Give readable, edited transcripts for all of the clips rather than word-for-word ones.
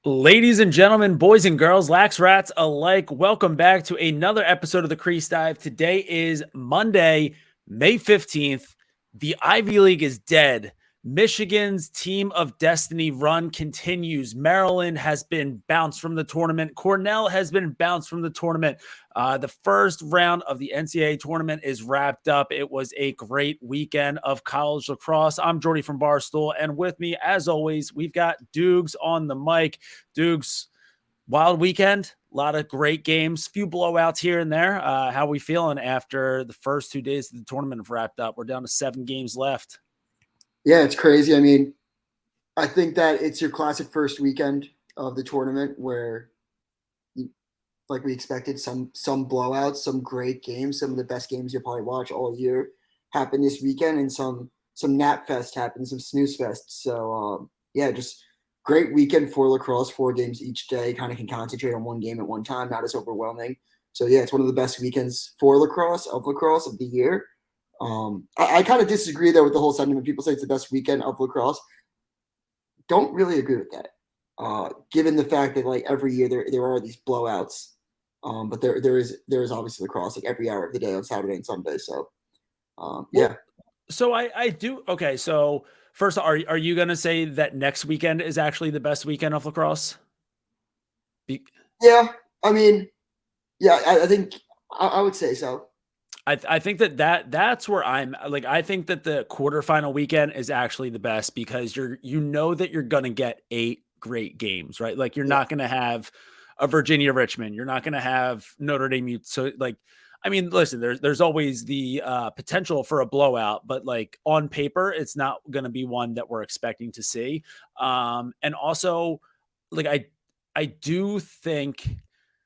Ladies and gentlemen, boys and girls, lax rats alike, welcome back to another episode of the Crease Dive. Today is Monday, May 15th. The Ivy League is dead. Michigan's team of destiny run continues. Maryland has been bounced from the tournament. Cornell has been bounced from the tournament. The first round of the Ncaa tournament is wrapped up. It was a great weekend of college lacrosse. I'm Jordie from Barstool, and with me, as always, we've got Doogs on the mic. Doogs, wild weekend, a lot of great games, few blowouts here and there. How are we feeling after the first 2 days of the tournament have wrapped up? We're down to 7 games left. Yeah, it's crazy. I mean, I think that it's your classic first weekend of the tournament where, like we expected, some blowouts, some great games, some of the best games you'll probably watch all year happen this weekend, and some nap fest happened, some snooze fest. So yeah, just great weekend for lacrosse. 4 games each day, kind of can concentrate on one game at one time, not as overwhelming. So yeah, it's one of the best weekends for lacrosse of the year. I kind of disagree though with the whole sentiment. People say it's the best weekend of lacrosse. Don't really agree with that. Given the fact that like every year there are these blowouts, but there is obviously lacrosse like every hour of the day on Saturday and Sunday. So yeah, Well, so I do. Okay, so first, are you going to say that next weekend is actually the best weekend of lacrosse? Be- yeah. I mean, yeah. I think I would say so. I think that's where I'm like, I think that the quarterfinal weekend is actually the best because you know that you're gonna get 8 great games, right? Like you're Yeah, not gonna have a Virginia Richmond, you're not gonna have Notre Dame. So like, I mean, listen, there's always the potential for a blowout, but like on paper, it's not gonna be one that we're expecting to see. And also, like I do think,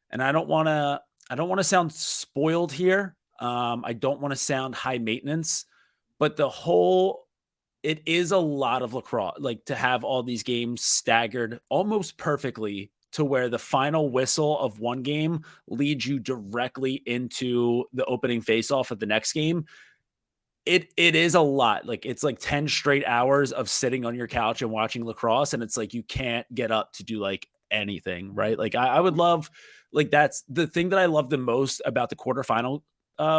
and I don't want to sound spoiled here. I don't want to sound high maintenance, but it is a lot of lacrosse, like to have all these games staggered almost perfectly to where the final whistle of one game leads you directly into the opening faceoff of the next game. It is a lot. Like it's like 10 straight hours of sitting on your couch and watching lacrosse. And it's like you can't get up to do like anything, right? Like I would love, like that's the thing that I love the most about the quarterfinal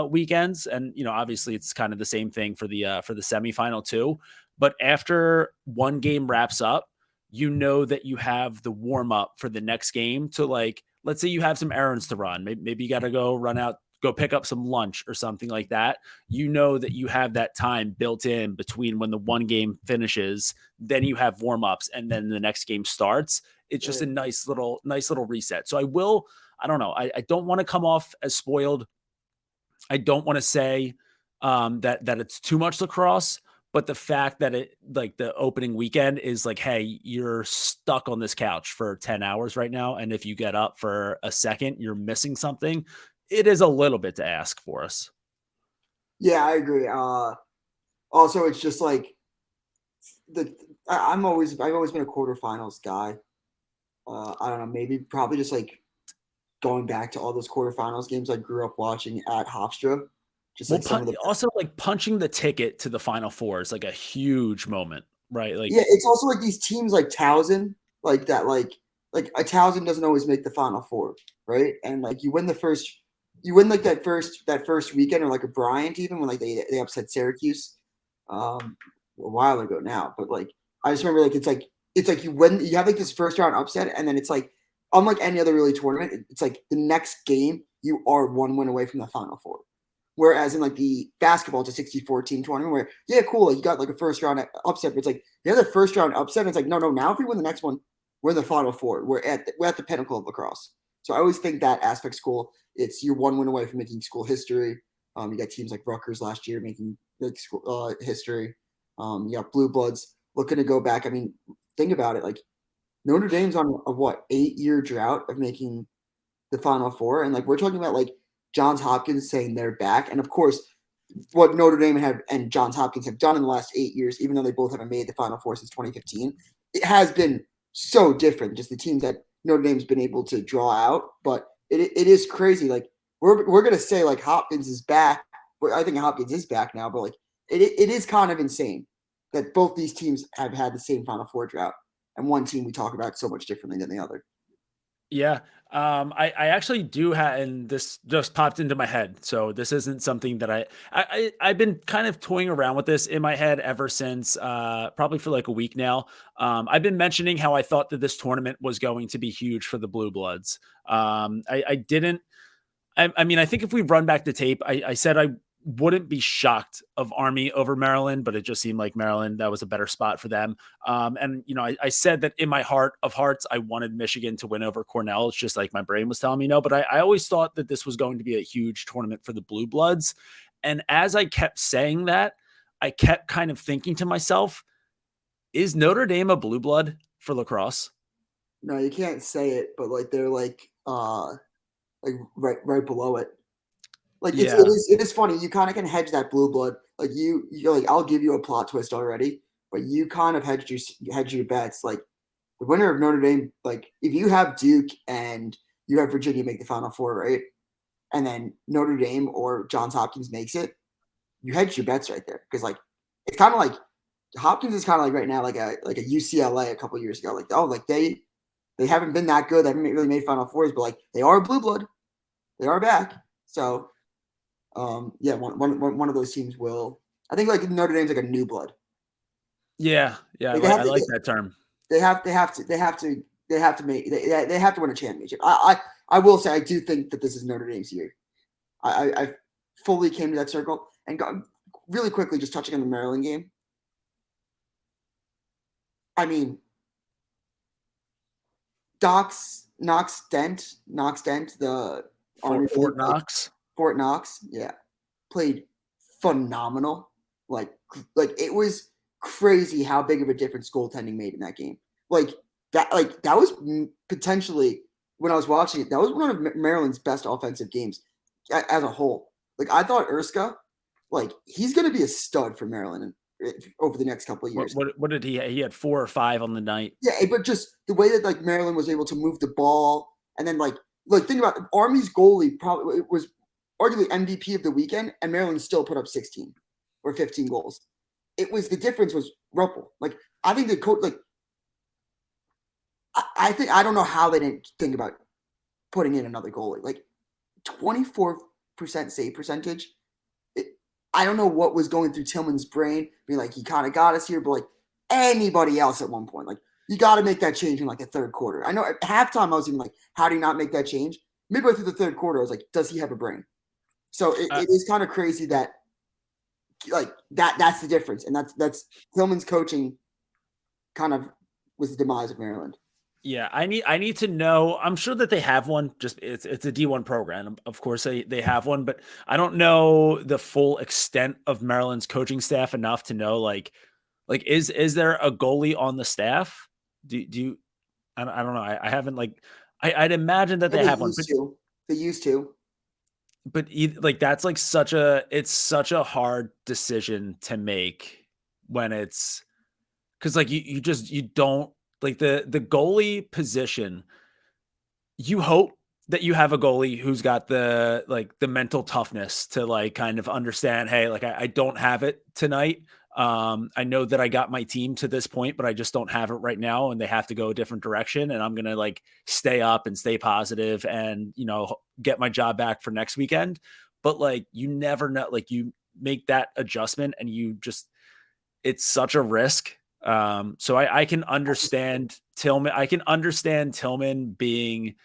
weekends. And obviously it's kind of the same thing for the semifinal too. But after one game wraps up, you know that you have the warm up for the next game to, like, let's say you have some errands to run. Maybe you got to go pick up some lunch or something like that. You know that you have that time built in between when the one game finishes, then you have warm-ups, and then the next game starts. It's just right. a nice little reset. So I don't know. I don't want to come off as spoiled. I don't want to say that it's too much lacrosse, but the fact that it, like, the opening weekend is like, hey, you're stuck on this couch for 10 hours right now, and if you get up for a second, you're missing something. It is a little bit to ask for us. Yeah, I agree. Also, it's just like the I've always been a quarterfinals guy. I don't know, maybe probably just like going back to all those quarterfinals games I grew up watching at Hofstra. Just Well, like some of the also, like, punching the ticket to the Final Four is like a huge moment, right? Yeah, Like, it's also like these teams like Towson, like that, like a Towson doesn't always make the Final Four, right? And like you win like that first weekend, or like a Bryant even when like they upset Syracuse, a while ago now. But like I just remember like it's like you have like this first round upset, and then it's like unlike any other really tournament, it's like the next game you are one win away from the Final Four. Whereas in like the basketball, it's a 64 team tournament where, yeah, cool, like you got like a first round upset, but it's like the other first round upset. And it's like, no, no, now if we win the next one, we're in the Final Four. We're at the pinnacle of lacrosse. So I always think that aspect's cool. It's you're one win away from making school history. You got teams like Rutgers last year making like school history. You got Blue Bloods looking to go back. I mean, think about it. Like Notre Dame's on a what 8 year drought of making the Final Four, and like we're talking about like Johns Hopkins saying they're back, and of course what Notre Dame have and Johns Hopkins have done in the last 8 years, even though they both haven't made the Final Four since 2015, it has been so different. Just the teams that Notre Dame's been able to draw out, but it is crazy. Like we're gonna say like Hopkins is back, but I think Hopkins is back now, but like it is kind of insane that both these teams have had the same Final Four drought. and one team we talk about so much differently than the other. Yeah. I actually do have, and this just popped into my head. So this isn't something that I've been kind of toying around with this in my head ever since, probably for like a week now. I've been mentioning how I thought that this tournament was going to be huge for the Blue Bloods. I didn't, I mean, I think if we run back the tape, I said I wouldn't be shocked of Army over Maryland, but it just seemed like Maryland, that was a better spot for them. And, you know, I said that in my heart of hearts, I wanted Michigan to win over Cornell. It's just like my brain was telling me no, but I always thought that this was going to be a huge tournament for the Blue Bloods. And as I kept saying that, I kept kind of thinking to myself, is Notre Dame a blue blood for lacrosse? No, you can't say it, but like they're like right below it. Like Yeah. it is funny. You kind of can hedge that blue blood. Like you're like, I'll give you a plot twist already, but you kind of hedge your bets. Like the winner of Notre Dame, like if you have Duke and you have Virginia make the Final Four, right? And then Notre Dame or Johns Hopkins makes it, you hedge your bets right there. Because like it's kind of like Hopkins is kind of like right now like a UCLA a couple years ago. Like, oh, like they haven't been that good. They haven't really made Final Fours, but like they are blue blood. They are back. So yeah, one of those teams will. I think like Notre Dame's like a new blood. Yeah. Yeah. Like I like that term. they have to win a championship. I will say I do think that this is Notre Dame's year. I fully came to that circle and got really quickly just touching on the Maryland game. I mean, Knox Dent, the Army Fort Knox. Fort Knox, yeah, played phenomenal. Like it was crazy how big of a difference goaltending made in that game. Like that was potentially when I was watching it, that was one of Maryland's best offensive games as a whole. Like I thought Erska, like he's going to be a stud for Maryland over the next couple of years. What did he had 4 or 5 on the night? Yeah, but just the way that like Maryland was able to move the ball and then like think about it, Army's goalie probably was arguably MVP of the weekend, and Maryland still put up 16 or 15 goals. It was the difference was Ruppel. Like I think the coach like I don't know how they didn't think about putting in another goalie. Like 24% save percentage. I don't know what was going through Tillman's brain, being like he kind of got us here, but like anybody else at one point, like you got to make that change in like the third quarter. I know at halftime I was even like, how do you not make that change? Midway through the third quarter, I was like, does he have a brain? So it is kind of crazy that like that's the difference, and that's Tillman's coaching kind of was the demise of Maryland. Yeah, I need to know. I'm sure that they have one. Just it's a D1 program. Of course they have one, but I don't know the full extent of Maryland's coaching staff enough to know like is there a goalie on the staff? Do you I don't know. I haven't like I'd imagine that they have one. They used to. But like that's like such a hard decision to make when it's because like you don't like the goalie position. You hope that you have a goalie who's got the mental toughness to like kind of understand, hey, like I don't have it tonight. I know that I got my team to this point, but I just don't have it right now, and they have to go a different direction. And I'm gonna like stay up and stay positive, and get my job back for next weekend. But like you never know, like you make that adjustment, and it's such a risk. So I can understand Tillman. I can understand Tillman being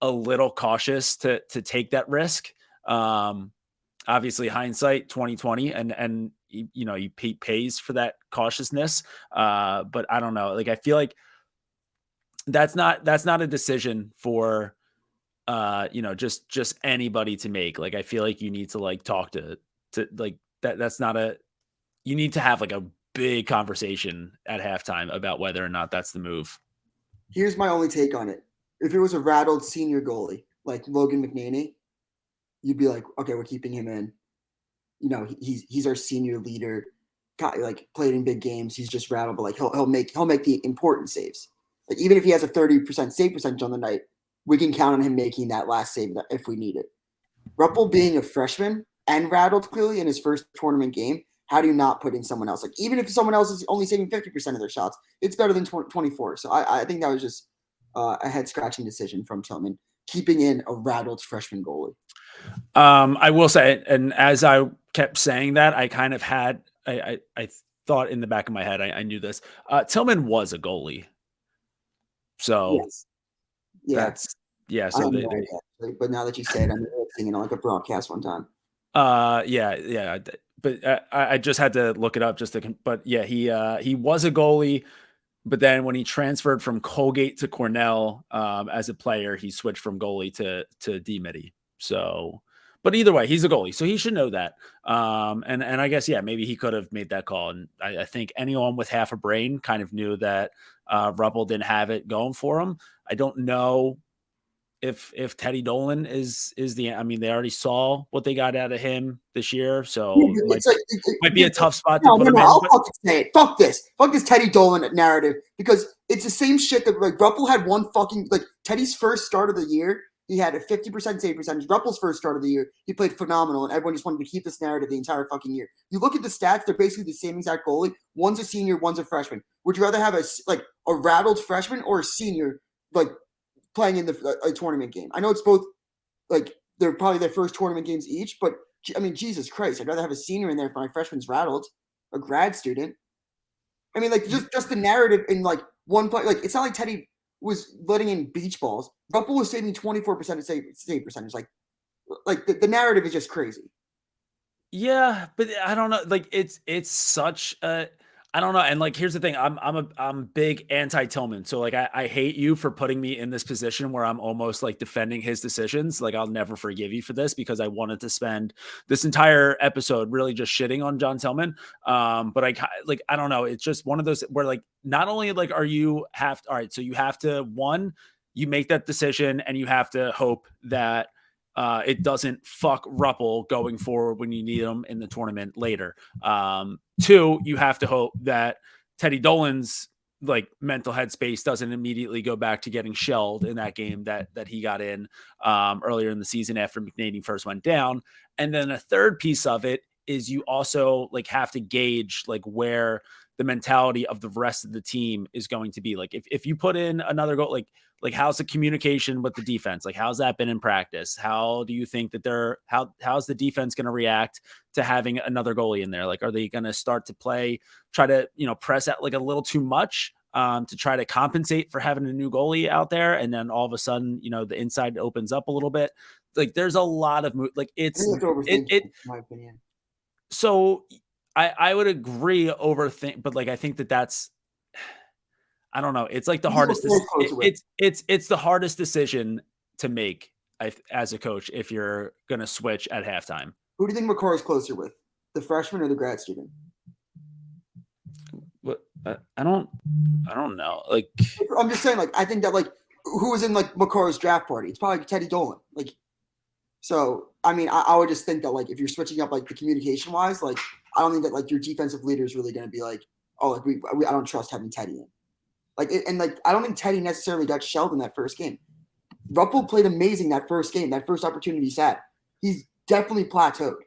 a little cautious to take that risk. Obviously hindsight 2020 and he pays for that cautiousness. But I don't know. Like, I feel like that's not a decision for, just anybody to make. Like, I feel like you need to like talk to like that's not you need to have like a big conversation at halftime about whether or not that's the move. Here's my only take on it. If it was a rattled senior goalie like Logan McNaney, you'd be like, okay, we're keeping him in. He's our senior leader, like played in big games. He's just rattled, but like he'll make the important saves. Like even if he has a 30% save percentage on the night, we can count on him making that last save if we need it. Ruppel being a freshman and rattled clearly in his first tournament game how do you not put in someone else? Like, even if someone else is only saving 50% of their shots, it's better than 24. So I think that was just a head-scratching decision from Tillman, keeping in a rattled freshman goalie. I will say, and as I kept saying that, I kind of had, I thought in the back of my head, I knew this. Tillman was a goalie. So Yes. Yeah. that's, yeah. I So have no idea, actually, but now that you say it, I'm thinking like a broadcast one time. yeah. But I just had to look it up just to, but yeah, he was a goalie. But then when he transferred from Colgate to Cornell as a player, he switched from goalie to D-midi. So, but either way, he's a goalie, so he should know that. And I guess yeah, maybe he could have made that call. And I think anyone with half a brain kind of knew that Ruppel didn't have it going for him. I don't know if Teddy Dolan is the. I mean, they already saw what they got out of him this year, so It's might be a tough spot to no, put no, him no, in. I'll But fucking say it. Fuck this Teddy Dolan narrative, because it's the same shit that like Ruppel had one fucking like Teddy's first start of the year. He had a 50% save percentage. Ruppel's first start of the year, he played phenomenal, and everyone just wanted to keep this narrative the entire fucking year. You look at the stats; they're basically the same exact goalie. One's a senior, one's a freshman. Would you rather have a rattled freshman or a senior like playing in a tournament game? I know it's both like they're probably their first tournament games each, but I mean, Jesus Christ, I'd rather have a senior in there if my freshman's rattled, a grad student. I mean, like just the narrative in like one play, like it's not like Teddy was letting in beach balls. Ruppel was saving 24% of save percentage. Like the narrative is just crazy. yeah, but I don't know. Like it's such a I don't know. And like here's the thing, I'm big anti-Tillman. So like I hate you for putting me in this position where I'm almost like defending his decisions. Like I'll never forgive you for this because I wanted to spend this entire episode really just shitting on John Tillman. But I don't know. It's just one of those where like not only like are you have all right, so you have to one, you make that decision and you have to hope that it doesn't fuck Ruppel going forward when you need him in the tournament later. Two, you have to hope that Teddy Dolan's like mental headspace doesn't immediately go back to getting shelled in that game that he got in earlier in the season after McNady first went down. And then a third piece of it is you also like have to gauge like where the mentality of the rest of the team is going to be. Like if you put in another goal, like how's the communication with the defense? Like how's that been in practice? How do you think that how's the defense going to react to having another goalie in there? Like, are they going to start to try to, press out like a little too much to try to compensate for having a new goalie out there? And then all of a sudden, the inside opens up a little bit. Like there's a lot of like In my opinion. So I would agree overthink, but like I think that's I don't know. It's like the hardest. It's the hardest decision to make as a coach if you're gonna switch at halftime. Who do you think McCarr's closer with, the freshman or the grad student? What I don't know. Like I'm just saying, like I think that like who was in like McCarr's draft party? It's probably Teddy Dolan. Like, so I mean, I would just think that like if you're switching up like the communication wise, like I don't think that like your defensive leader is really going to be like, oh, like I don't trust having Teddy in. Like, and like, I don't think Teddy necessarily got shelled in that first game. Ruppel played amazing that first game, that first opportunity he's had. He's definitely plateaued.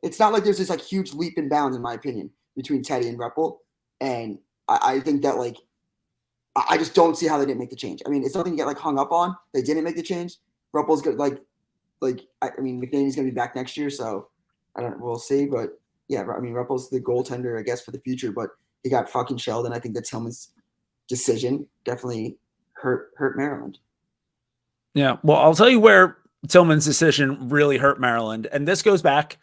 It's not like there's this like huge leap and bounds, in my opinion, between Teddy and Ruppel. And I think that like, I just don't see how they didn't make the change. I mean, it's something to get like hung up on. They didn't make the change. Ruppel's good. I mean, McNady's going to be back next year. So we'll see. But yeah, I mean, Ruppel's the goaltender, I guess, for the future, but he got fucking shelled. And I think that Tillman's decision definitely hurt Maryland. Yeah, well, I'll tell you where Tillman's decision really hurt Maryland, and this goes back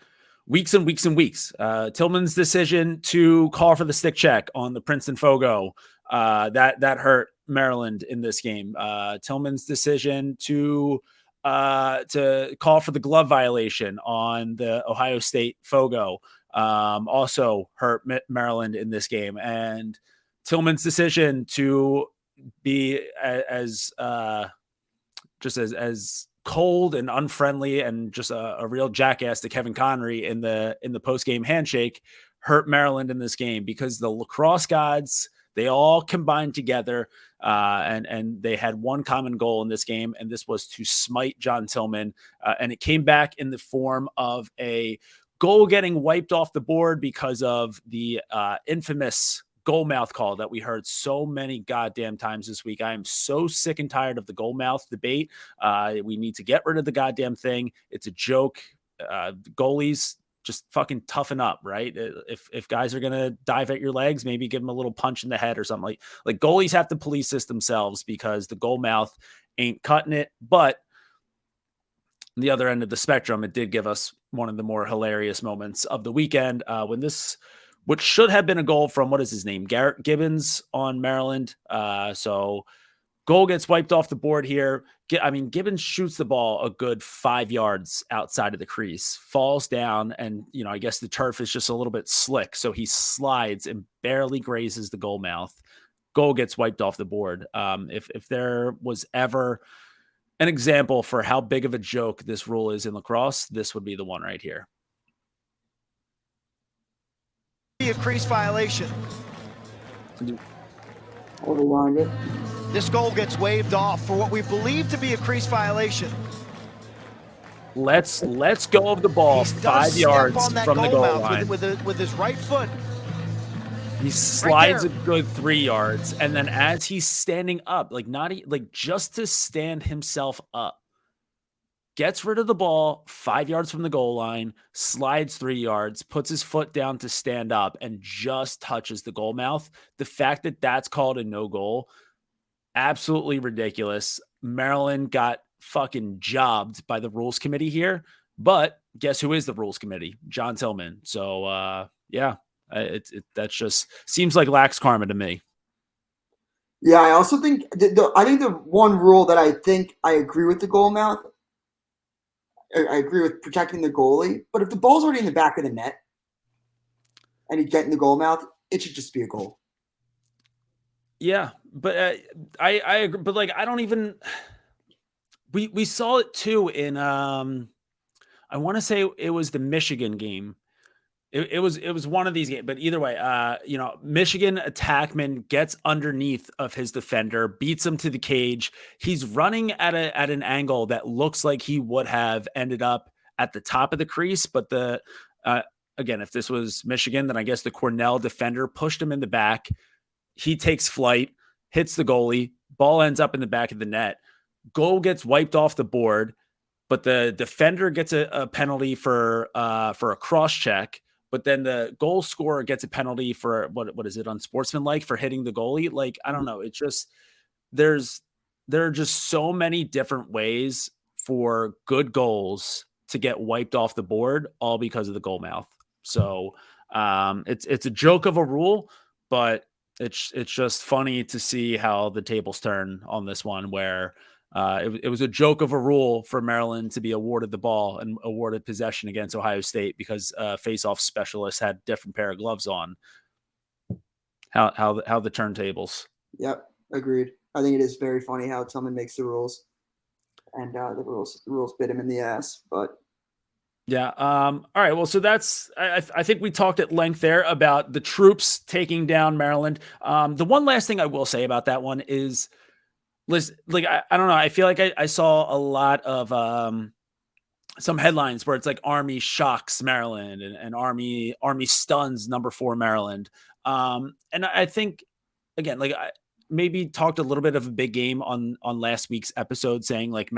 weeks and weeks and weeks. Tillman's decision to call for the stick check on the Princeton Fogo that hurt Maryland in this game. Tillman's decision to call for the glove violation on the Ohio State Fogo also hurt Maryland in this game, and Tillman's decision to be as cold and unfriendly and just a real jackass to Kevin Connery in the post-game handshake hurt Maryland in this game because the lacrosse gods, they all combined together and they had one common goal in this game, and this was to smite John Tillman. And it came back in the form of a goal getting wiped off the board because of the infamous goal mouth call that we heard so many goddamn times this week. I am so sick and tired of the goal mouth debate. We need to get rid of the goddamn thing. It's a joke. Goalies, just fucking toughen up, right? If guys are gonna dive at your legs, maybe give them a little punch in the head or something. Like goalies have to police this themselves because the goal mouth ain't cutting it. But on the other end of the spectrum, it did give us one of the more hilarious moments of the weekend when this, which should have been a goal from, what is his name, Garrett Gibbons on Maryland. So goal gets wiped off the board here. I mean, Gibbons shoots the ball a good 5 yards outside of the crease, falls down, and, you know, I guess the turf is just a little bit slick. So he slides and barely grazes the goal mouth. Goal gets wiped off the board. If there was ever an example for how big of a joke this rule is in lacrosse, this would be the one right here. Be a crease violation. Overwind it. This goal gets waved off for what we believe to be a crease violation. Let's go of the ball 5 yards from the goal line with his right foot. He slides a good 3 yards, and then as he's standing up, like just to stand himself up, gets rid of the ball 5 yards from the goal line, slides 3 yards, puts his foot down to stand up, and just touches the goal mouth. The fact that that's called a no goal, absolutely ridiculous. Maryland got fucking jobbed by the rules committee here, but guess who is the rules committee? John Tillman. So yeah, that's just seems like lax karma to me. Yeah, I also think the one rule that I think I agree with the goal mouth. I agree with protecting the goalie, but if the ball's already in the back of the net and you get in the goal mouth, it should just be a goal. Yeah, but I agree. But like, I don't even. We saw it too in I want to say it was the Michigan game. It was one of these games, but either way, you know, Michigan attackman gets underneath of his defender, beats him to the cage. He's running at an angle that looks like he would have ended up at the top of the crease, but again, if this was Michigan, then I guess the Cornell defender pushed him in the back. He takes flight, hits the goalie, ball ends up in the back of the net. Goal gets wiped off the board, but the defender gets a penalty for a cross check. But then the goal scorer gets a penalty for what is it, unsportsmanlike for hitting the goalie? Like, I don't know. It's just there are just so many different ways for good goals to get wiped off the board, all because of the goal mouth. So it's a joke of a rule, but it's just funny to see how the tables turn on this one, where it was a joke of a rule for Maryland to be awarded the ball and awarded possession against Ohio State because face-off specialists had a different pair of gloves on. How the turntables. Yep, agreed. I think it is very funny how Tillman makes the rules, and the rules bit him in the ass. But yeah. All right. Well, so that's I think we talked at length there about the troops taking down Maryland. The one last thing I will say about that one is, listen, like I don't know. I feel like I saw a lot of some headlines where it's like Army shocks Maryland and Army stuns number 4 Maryland. And I think, again, like I maybe talked a little bit of a big game on last week's episode, saying like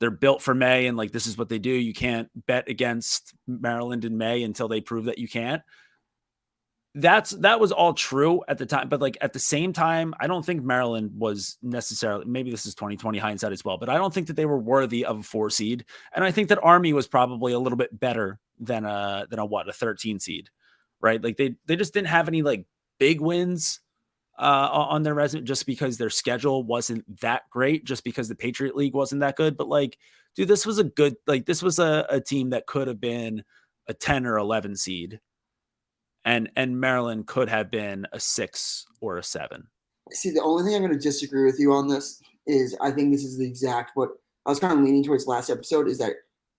they're built for May and like this is what they do. You can't bet against Maryland in May until they prove that you can't. That was all true at the time, but like at the same time, I don't think Maryland was necessarily, maybe this is 2020 hindsight as well, but I don't think that they were worthy of a 4 seed. And I think that Army was probably a little bit better than a 13 seed, right? Like they just didn't have any like big wins on their resume, just because their schedule wasn't that great, just because the Patriot League wasn't that good. But like, dude, this was a team that could have been a 10 or 11 seed. And Maryland could have been a 6 or a 7. See, the only thing I'm going to disagree with you on this is I think this is the exact what I was kind of leaning towards last episode, is that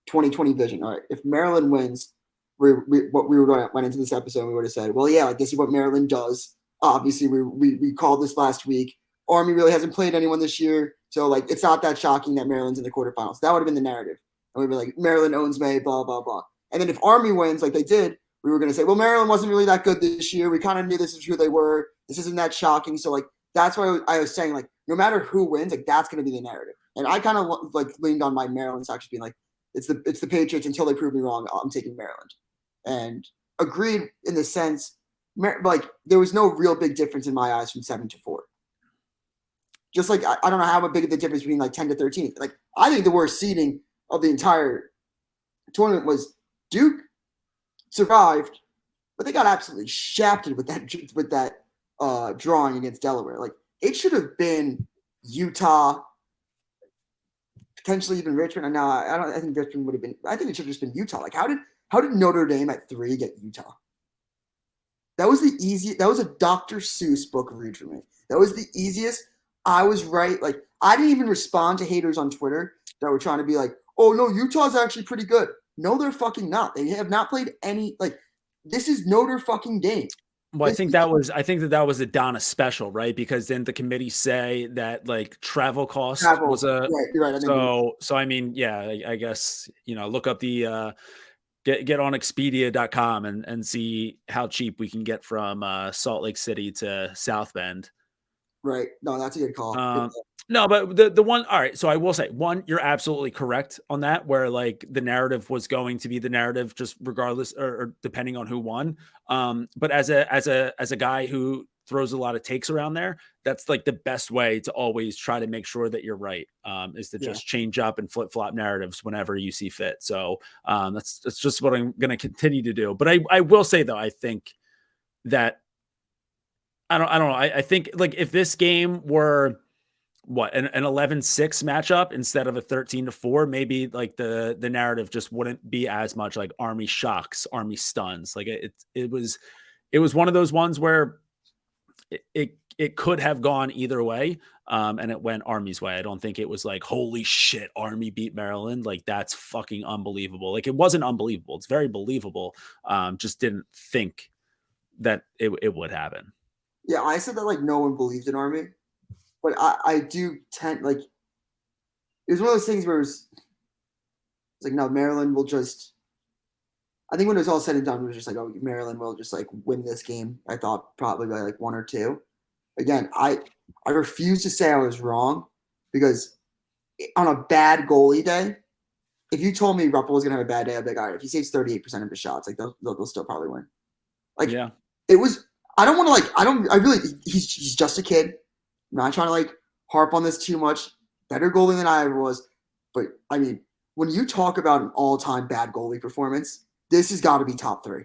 2020 vision. All right, if Maryland wins, what we went into this episode, we would have said, well, yeah, like this is what Maryland does. Obviously, we called this last week. Army really hasn't played anyone this year, so like it's not that shocking that Maryland's in the quarterfinals. That would have been the narrative, and we'd be like, Maryland owns May, blah blah blah. And then if Army wins like they did, we were going to say, well, Maryland wasn't really that good this year. We kind of knew this is who they were. This isn't that shocking. So like that's why I was saying like no matter who wins, like that's going to be the narrative. And I kind of like leaned on my Maryland side, just being like, it's the Patriots until they prove me wrong. I'm taking Maryland, and agreed in the sense like there was no real big difference in my eyes from 7-4. Just like I don't know how big of the difference between like 10 to 13. Like I think the worst seeding of the entire tournament was Duke survived, but they got absolutely shafted with that drawing against Delaware. Like it should have been Utah, potentially even Richmond. And now I think Richmond would have been. I think it should have just been Utah. Like how did Notre Dame at 3 get Utah? That was the easiest. That was a Dr. Seuss book read for me. That was the easiest. I was right. Like I didn't even respond to haters on Twitter that were trying to be like, "Oh no, Utah's actually pretty good." No, they're fucking not. They have not played any. Like this is Notre fucking Dame. Well, I think that was a Donna special, right? Because didn't the committee say that like travel cost was a right? You're right. So I mean, yeah, I guess look up the get on Expedia.com and see how cheap we can get from Salt Lake City to South Bend. Right. No, that's a good call. No, but the one, all right. So I will say, one, you're absolutely correct on that, where like the narrative was going to be the narrative, just regardless or depending on who won. But as a guy who throws a lot of takes around there, that's like the best way to always try to make sure that you're right. Is to just change up and flip flop narratives whenever you see fit. So that's just what I'm going to continue to do. But I will say though, I think that I don't know. I think like if this game were an 11-6 matchup instead of a 13-4, maybe like the narrative just wouldn't be as much like Army shocks, Army stuns. Like it was one of those ones where it could have gone either way. And it went Army's way. I don't think it was like, holy shit, Army beat Maryland. Like that's fucking unbelievable. Like it wasn't unbelievable. It's very believable. Just didn't think that it would happen. Yeah, I said that like no one believed in Army, but I do tend like it was one of those things where it's like no, Maryland will just. I think when it was all said and done, it was just like, oh, Maryland will just like win this game. I thought probably by like 1 or 2. Again, I refuse to say I was wrong because on a bad goalie day, if you told me Ruppel was gonna have a bad day, I'd be like, all right, if he saves 38% of his shots, like they'll still probably win. Like yeah, it was. I don't want to like. He's just a kid. I'm not trying to like harp on this too much. Better goalie than I ever was, but I mean, when you talk about an all-time bad goalie performance, this has got to be top 3.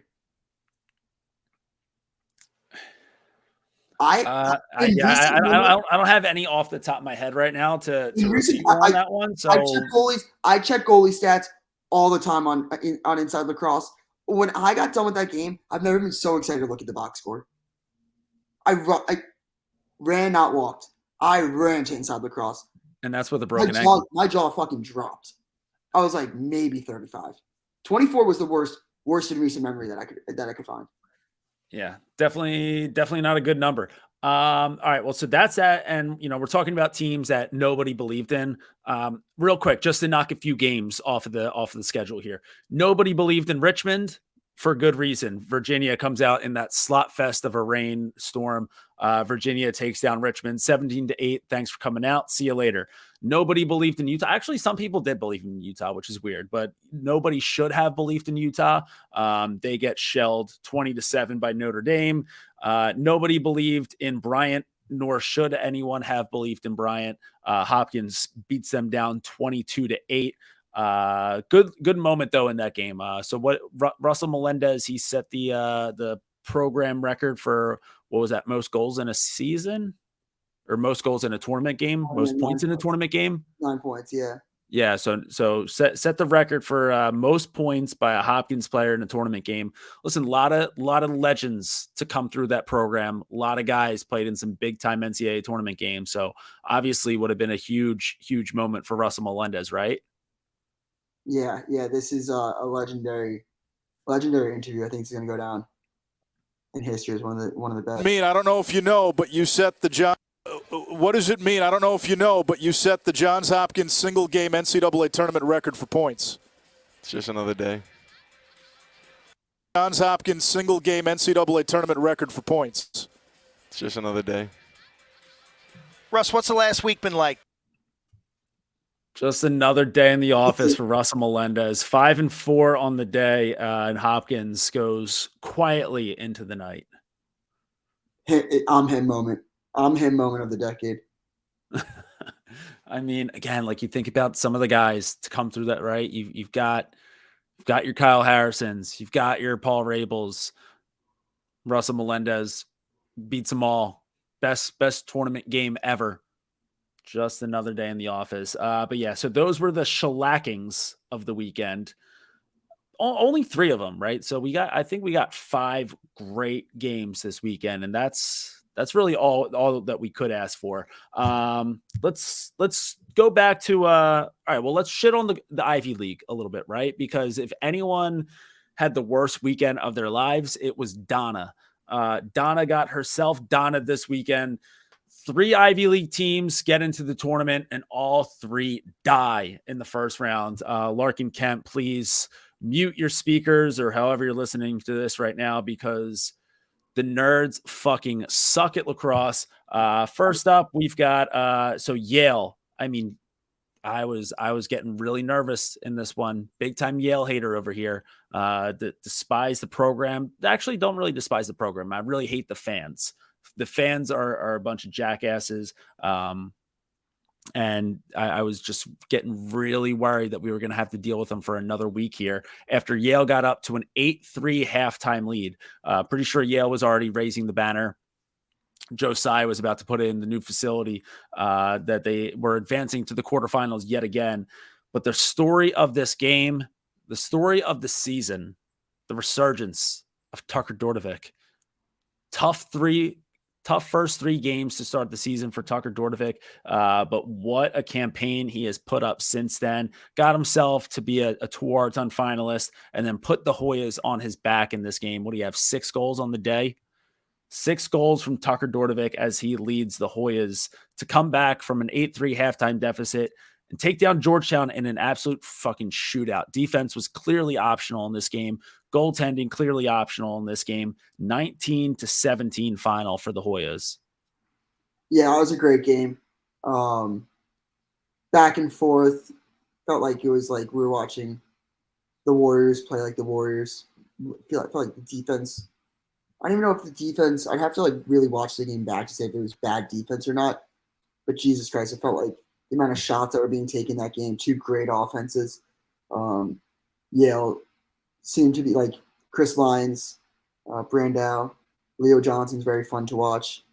I don't have any off the top of my head right now to receive on that one. So I check goalie stats all the time on Inside Lacrosse. When I got done with that game, I've never been so excited to look at the box score. I ran, not walked. I ran to Inside Lacrosse. And that's with a broken ankle. My jaw fucking dropped. I was like maybe 35. 24 was the worst in recent memory that I could find. Yeah, definitely not a good number. All right, well, so that's that, and we're talking about teams that nobody believed in. Real quick, just to knock a few games off of the schedule here. Nobody believed in Richmond for good reason. Virginia comes out in that slot fest of a rainstorm. Virginia takes down Richmond 17-8. Thanks for coming out. See you later. Nobody believed in Utah. Actually, some people did believe in Utah, which is weird, but nobody should have believed in Utah. They get shelled 20-7 by Notre Dame. Nobody believed in Bryant, nor should anyone have believed in Bryant. Hopkins beats them down 22-8. Good moment though in that game. So what Russell Melendez, he set the program record for what was that, most goals in a season or most goals in a tournament game, most points in a tournament game. 9 points, yeah. Yeah, so set the record for most points by a Hopkins player in a tournament game. Listen, a lot of legends to come through that program. A lot of guys played in some big time NCAA tournament games. So obviously would have been a huge moment for Russell Melendez, right? Yeah. This is a legendary interview. I think it's going to go down in history as one of the best. I don't know if you know, but you set the John. What does it mean? I don't know if you know, but you set the Johns Hopkins single game NCAA tournament record for points. It's just another day. Johns Hopkins single-game NCAA tournament record for points. It's just another day. Russ, what's the last week been like? Just another day in the office for Russell Melendez. 5-4 on the day, and Hopkins goes quietly into the night. I'm him moment. I'm him moment of the decade. I mean, again, like you think about some of the guys to come through that, right? You've got your Kyle Harrisons, you've got your Paul Rabels. Russell Melendez beats them all. Best tournament game ever. Just another day in the office. But yeah, so those were the shellackings of the weekend. Only 3 of them, right? So I think we got 5 great games this weekend, and that's really all that we could ask for. Let's go back to all right. Well, let's shit on the Ivy League a little bit, right? Because if anyone had the worst weekend of their lives, it was Donna. Donna got herself Donna this weekend. 3 Ivy League teams get into the tournament, and all 3 die in the first round. Larkin Kemp, please mute your speakers or however you're listening to this right now, because the nerds fucking suck at lacrosse. First up, we've got so Yale. I mean, I was getting really nervous in this one. Big time Yale hater over here. Despise the program. Actually, don't really despise the program. I really hate the fans. The fans are a bunch of jackasses. And I was just getting really worried that we were going to have to deal with them for another week here after Yale got up to an 8-3 halftime lead. Pretty sure Yale was already raising the banner. Joe Tsai was about to put in the new facility, that they were advancing to the quarterfinals yet again. But the story of this game, the story of the season, the resurgence of Tucker Dordevic. Tough first 3 games to start the season for Tucker Dordevic. But what a campaign he has put up since then. Got himself to be a Tuarton finalist, and then put the Hoyas on his back in this game. What do you have? 6 goals on the day? 6 goals from Tucker Dordevic as he leads the Hoyas to come back from an 8-3 halftime deficit and take down Georgetown in an absolute fucking shootout. Defense was clearly optional in this game. Goaltending clearly optional in this game. 19-17 final for the Hoyas. Yeah, it was a great game. Back and forth. Felt like it was like we were watching the Warriors play like the Warriors. Felt like the defense. I don't even know if the defense. I'd have to like really watch the game back to say if it was bad defense or not. But Jesus Christ, it felt like the amount of shots that were being taken that game. 2 great offenses. Yale seemed to be like Chris Lyons, Brandow, Leo Johnson's very fun to watch.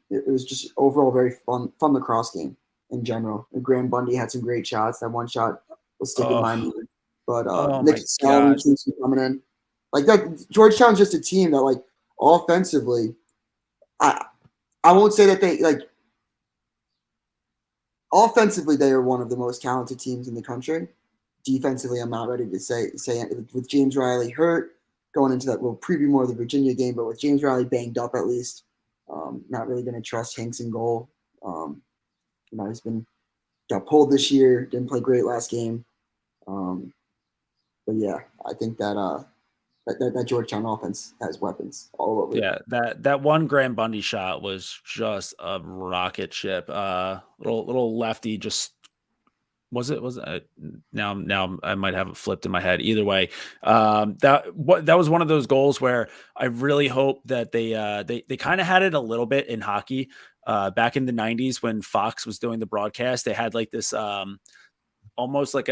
It was just overall very fun lacrosse game in general. And Graham Bundy had some great shots. That one shot was sticking in my mind. But Nick Salmon keeps coming in. Like that, Georgetown's just a team that, like, offensively, I won't say that they like. Offensively, they are one of the most talented teams in the country. Defensively, I'm not ready to say with James Riley hurt going into that. We'll preview more of the Virginia game, but with James Riley banged up, at least, not really going to trust Hanks in goal. He's got pulled this year. Didn't play great last game. But yeah, I think that Georgetown offense has weapons all over. Yeah, that one Graham Bundy shot was just a rocket ship. Little lefty, just was it? Now I might have it flipped in my head. Either way, that was one of those goals where I really hope that they kind of had it a little bit in hockey back in the 90s when Fox was doing the broadcast. They had like this almost like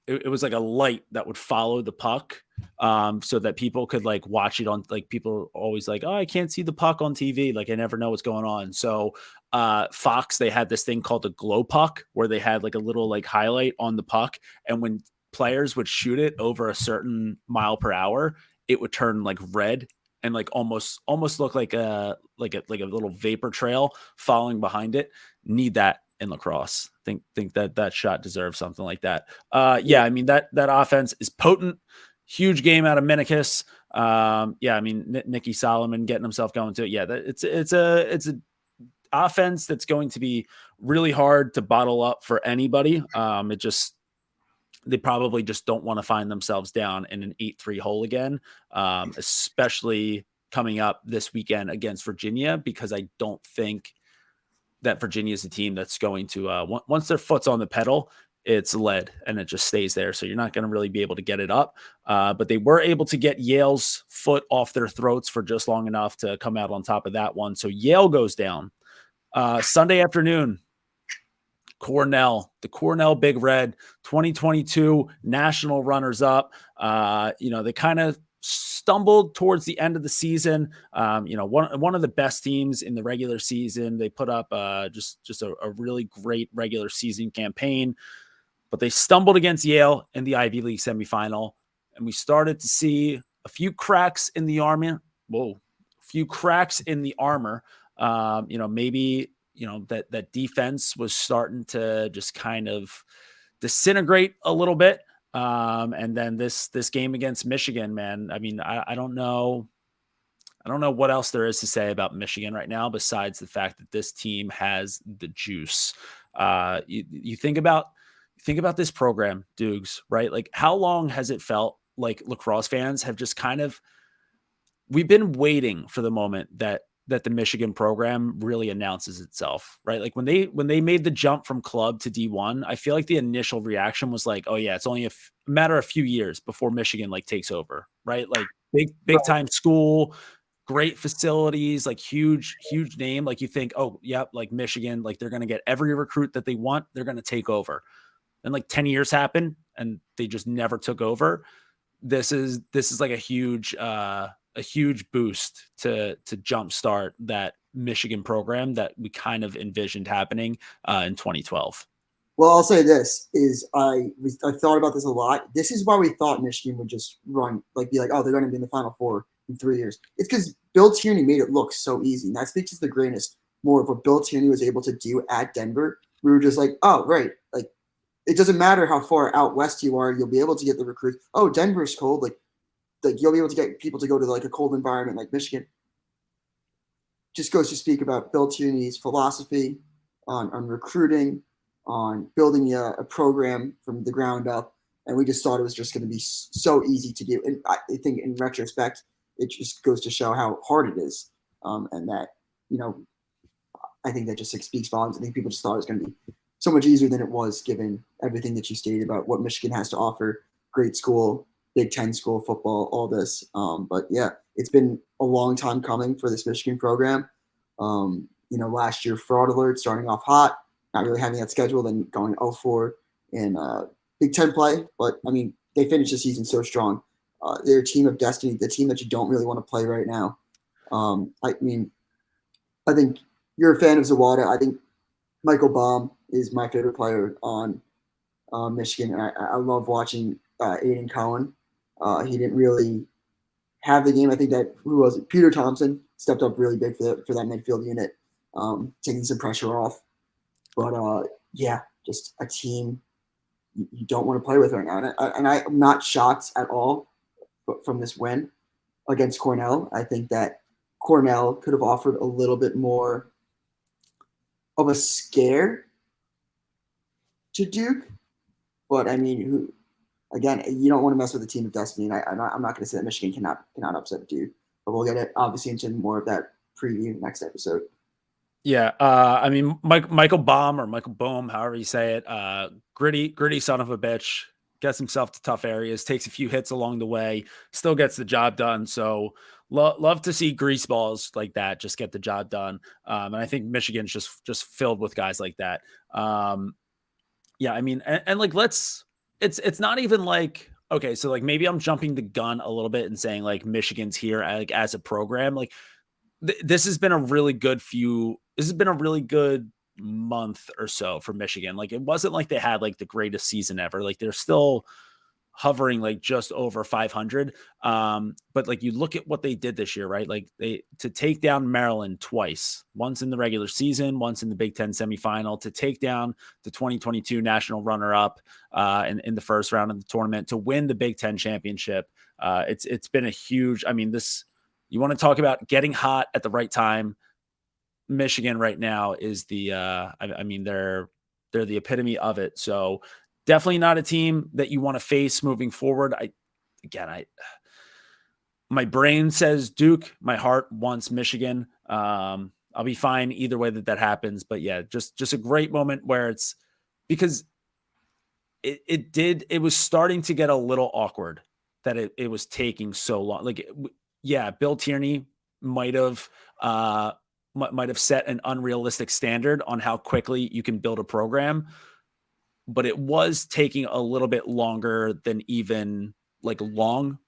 it was like a light that would follow the puck, so that people could like watch it on, like, people are always like, oh, I can't see the puck on TV. Like, I never know what's going on. So Fox, they had this thing called a glow puck where they had like a little like highlight on the puck. And when players would shoot it over a certain mile per hour, it would turn like red and like almost look like a little vapor trail following behind it. Need that in lacrosse. Think that shot deserves something like that. Yeah, I mean that offense is potent. Huge game out of Minikis. Yeah, I mean Nicky Solomon getting himself going to it. Yeah, it's a offense that's going to be really hard to bottle up for anybody. they probably just don't want to find themselves down in an 8-3 hole again, especially coming up this weekend against Virginia, because I don't think that Virginia is a team that's going to, once their foot's on the pedal, it's lead and it just stays there. So you're not going to really be able to get it up. But they were able to get Yale's foot off their throats for just long enough to come out on top of that one. So Yale goes down. Sunday afternoon, the Cornell Big Red 2022 national runners up. They kind of stumbled towards the end of the season. One of the best teams in the regular season. They put up just a really great regular season campaign, but they stumbled against Yale in the Ivy League semifinal, and we started to see a few cracks in the armor. Maybe that defense was starting to just kind of disintegrate a little bit. And then this game against Michigan, man, I mean, I don't know what else there is to say about Michigan right now, besides the fact that this team has the juice. You think about this program, Doogs, right? Like, how long has it felt like lacrosse fans have just we've been waiting for the moment that the Michigan program really announces itself, right? Like when they made the jump from club to D1, I feel like the initial reaction was like, oh yeah, it's only a matter of a few years before Michigan takes over, right? Like big time school, great facilities, like huge name. Like you think, oh yeah, like Michigan, like they're going to get every recruit that they want. They're going to take over. And 10 years happen and they just never took over. This is like a huge boost to jumpstart that Michigan program that we kind of envisioned happening in 2012. Well, I'll say this is I thought about this a lot. This is why we thought Michigan would just be like, oh, they're going to be in the Final Four in 3 years. It's because Bill Tierney made it look so easy. And that speaks to the greatness more of what Bill Tierney was able to do at Denver. We were just like, oh, right. Like, it doesn't matter how far out west you are. You'll be able to get the recruits. Oh, Denver's cold. Like you'll be able to get people to go to a cold environment like Michigan. Just goes to speak about Bill Tierney's philosophy on recruiting, on building a program from the ground up. And we just thought it was just going to be so easy to do. And I think in retrospect, it just goes to show how hard it is. And that, I think that just speaks volumes. I think people just thought it was going to be so much easier than it was, given everything that you stated about what Michigan has to offer. Great school, Big Ten school, football, all this. But yeah, it's been a long time coming for this Michigan program. Last year, fraud alert, starting off hot, not really having that schedule, then going 0-4 in Big Ten play. But, I mean, they finished the season so strong. They're a team of destiny, the team that you don't really want to play right now. I think you're a fan of Zawada. I think Michael Baum is my favorite player on Michigan. And I love watching Aiden Cohen. He didn't really have the game. I think that Peter Thompson stepped up really big for that midfield unit, taking some pressure off. But just a team you don't want to play with right now. And I'm not shocked at all from this win against Cornell. I think that Cornell could have offered a little bit more of a scare to Duke. But I mean, again, you don't want to mess with the team of destiny. And I'm not going to say that Michigan cannot upset Duke, but we'll get it obviously into more of that preview next episode. Yeah. Michael Baum or Michael Bohm, however you say it, gritty son of a bitch, gets himself to tough areas, takes a few hits along the way, still gets the job done. So love to see grease balls like that just get the job done. And I think Michigan's just filled with guys like that. It's not even like, okay, so maybe I'm jumping the gun a little bit and saying Michigan's here as a program. This has been a really good month or so for Michigan. It wasn't like they had the greatest season ever. They're still hovering just over 500. But you look at what they did this year, right? To take down Maryland twice, once in the regular season, once in the Big Ten semifinal, to take down the 2022 national runner-up in the first round of the tournament, to win the Big Ten championship. It's been a huge, you want to talk about getting hot at the right time. Michigan right now is they're the epitome of it. So definitely not a team that you want to face moving forward. My brain says Duke. My heart wants Michigan. I'll be fine either way that happens. But yeah, just a great moment where it's because it was starting to get a little awkward that it was taking so long. Like, yeah, Bill Tierney might have set an unrealistic standard on how quickly you can build a program, but it was taking a little bit longer than even like long